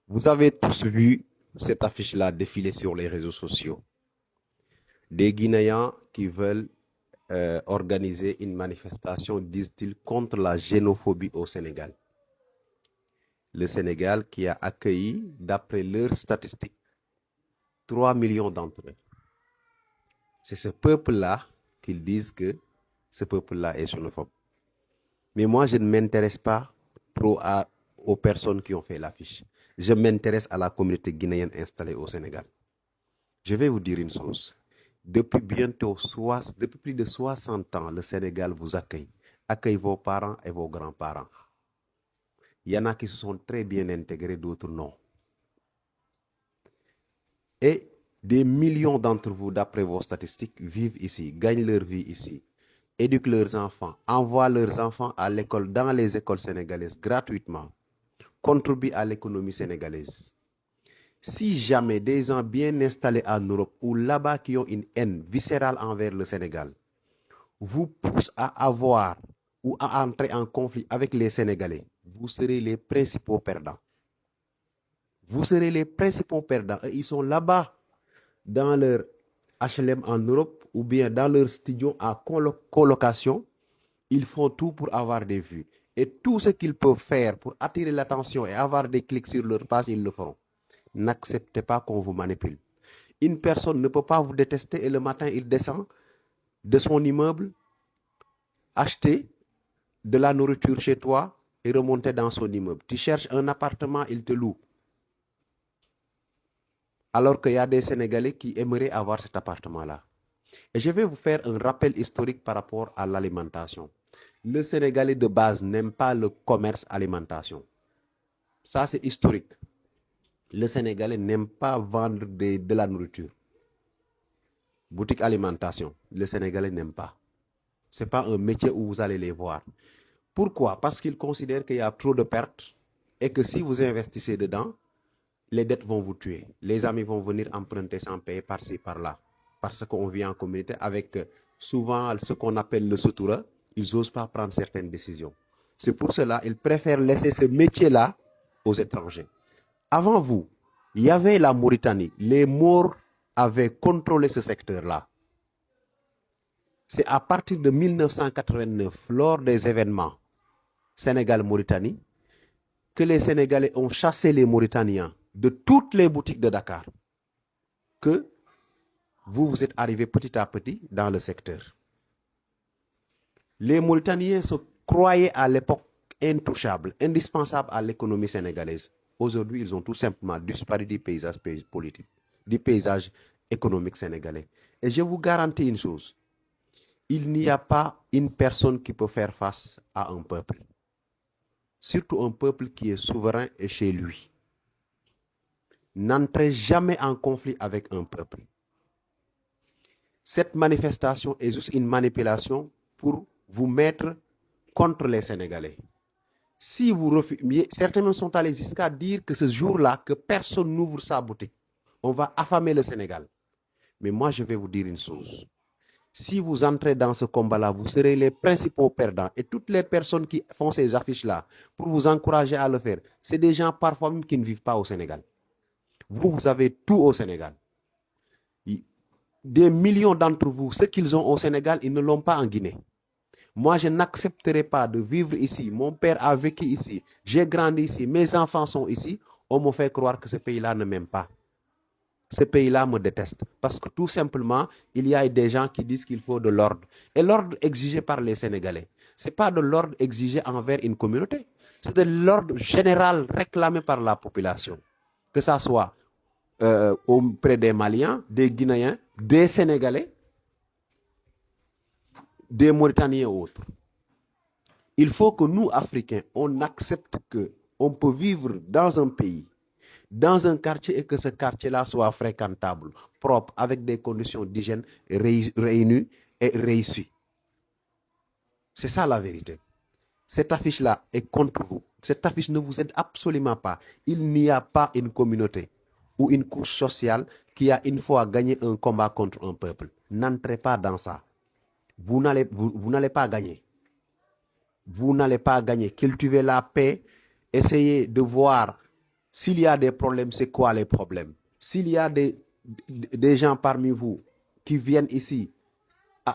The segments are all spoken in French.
Vous avez tous vu cette affiche-là défiler sur les réseaux sociaux. Des Guinéens qui veulent organiser une manifestation, disent-ils, contre la xénophobie au Sénégal. Le Sénégal qui a accueilli, d'après leurs statistiques, 3 millions d'entre eux. C'est ce peuple-là qu'ils disent que ce peuple-là est xénophobe. Mais moi, je ne m'intéresse pas trop aux personnes qui ont fait l'affiche. Je m'intéresse à la communauté guinéenne installée au Sénégal. Je vais vous dire une chose. Depuis depuis plus de 60 ans, le Sénégal vous accueille vos parents et vos grands-parents. Il y en a qui se sont très bien intégrés, d'autres non. Et des millions d'entre vous, d'après vos statistiques, vivent ici, gagnent leur vie ici, éduquent leurs enfants, envoient leurs enfants à l'école, dans les écoles sénégalaises, gratuitement, contribuent à l'économie sénégalaise. Si jamais des gens bien installés en Europe ou là-bas qui ont une haine viscérale envers le Sénégal vous poussent à avoir ou à entrer en conflit avec les Sénégalais, vous serez les principaux perdants. Vous serez les principaux perdants. Et ils sont là-bas dans leur HLM en Europe ou bien dans leur studio à colocation. Ils font tout pour avoir des vues. Et tout ce qu'ils peuvent faire pour attirer l'attention et avoir des clics sur leur page, ils le feront. N'acceptez pas qu'on vous manipule. Une personne ne peut pas vous détester et le matin, il descend de son immeuble, acheter de la nourriture chez toi et remonter dans son immeuble. Tu cherches un appartement, il te loue. Alors qu'il y a des Sénégalais qui aimeraient avoir cet appartement-là. Et je vais vous faire un rappel historique par rapport à l'alimentation. Le Sénégalais de base n'aime pas le commerce alimentation. Ça, c'est historique. Le Sénégalais n'aime pas vendre de la nourriture. Boutique alimentation, le Sénégalais n'aime pas. Ce n'est pas un métier où vous allez les voir. Pourquoi? Parce qu'ils considèrent qu'il y a trop de pertes et que si vous investissez dedans, les dettes vont vous tuer. Les amis vont venir emprunter sans payer par-ci, par-là. Parce qu'on vit en communauté avec souvent ce qu'on appelle le sutura, ils n'osent pas prendre certaines décisions. C'est pour cela qu'ils préfèrent laisser ce métier-là aux étrangers. Avant vous, il y avait la Mauritanie. Les Maures avaient contrôlé ce secteur-là. C'est à partir de 1989, lors des événements Sénégal-Mauritanie, que les Sénégalais ont chassé les Mauritaniens de toutes les boutiques de Dakar, que vous êtes arrivés petit à petit dans le secteur. Les Mauritaniens se croyaient à l'époque intouchables, indispensables à l'économie sénégalaise. Aujourd'hui, ils ont tout simplement disparu du paysage politique, du paysage économique sénégalais. Et je vous garantis une chose, il n'y a pas une personne qui peut faire face à un peuple. Surtout un peuple qui est souverain et chez lui. N'entrez jamais en conflit avec un peuple. Cette manifestation est juste une manipulation pour vous mettre contre les Sénégalais. Si vous refusez, certains sont allés jusqu'à dire que ce jour-là, que personne n'ouvre sa boutique, on va affamer le Sénégal. Mais moi, je vais vous dire une chose. Si vous entrez dans ce combat-là, vous serez les principaux perdants. Et toutes les personnes qui font ces affiches-là, pour vous encourager à le faire, c'est des gens parfois même qui ne vivent pas au Sénégal. Vous avez tout au Sénégal. Des millions d'entre vous, ce qu'ils ont au Sénégal, ils ne l'ont pas en Guinée. Moi, je n'accepterai pas de vivre ici. Mon père a vécu ici. J'ai grandi ici. Mes enfants sont ici. On me fait croire que ce pays-là ne m'aime pas. Ce pays-là me déteste. Parce que tout simplement, il y a des gens qui disent qu'il faut de l'ordre. Et l'ordre exigé par les Sénégalais, ce n'est pas de l'ordre exigé envers une communauté. C'est de l'ordre général réclamé par la population. Que ça soit auprès des Maliens, des Guinéens, des Sénégalais, des Mauritaniens et autres. Il faut que nous, Africains, on accepte qu'on peut vivre dans un pays, dans un quartier et que ce quartier-là soit fréquentable, propre, avec des conditions d'hygiène réunies et réussies. C'est ça la vérité. Cette affiche-là est contre vous. Cette affiche ne vous aide absolument pas. Il n'y a pas une communauté ou une couche sociale qui a une fois gagné un combat contre un peuple. N'entrez pas dans ça. Vous n'allez pas gagner. Vous n'allez pas gagner. Cultivez la paix. Essayez de voir S'il y a des problèmes, c'est quoi les problèmes? S'il y a des gens parmi vous qui viennent ici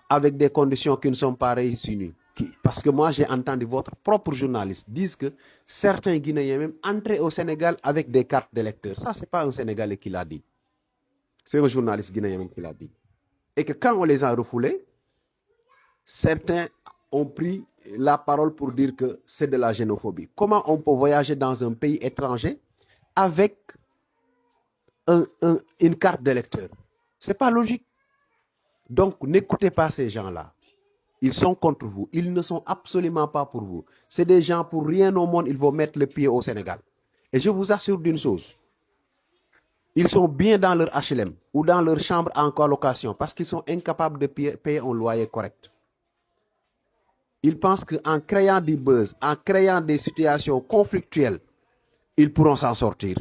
avec des conditions qui ne sont pas réunies, parce que moi j'ai entendu votre propre journaliste dire que certains Guinéens même entraient au Sénégal avec des cartes d'électeurs. Ça, c'est pas un Sénégalais qui l'a dit. C'est un journaliste guinéen même qui l'a dit. Et que quand on les a refoulés, certains ont pris la parole pour dire que c'est de la xénophobie. Comment on peut voyager dans un pays étranger avec une carte d'électeur? C'est pas logique. Donc, n'écoutez pas ces gens-là. Ils sont contre vous. Ils ne sont absolument pas pour vous. C'est des gens, pour rien au monde, ils vont mettre le pied au Sénégal. Et je vous assure d'une chose. Ils sont bien dans leur HLM ou dans leur chambre en colocation parce qu'ils sont incapables de payer un loyer correct. Ils pensent qu'en créant du buzz, en créant des situations conflictuelles, ils pourront s'en sortir.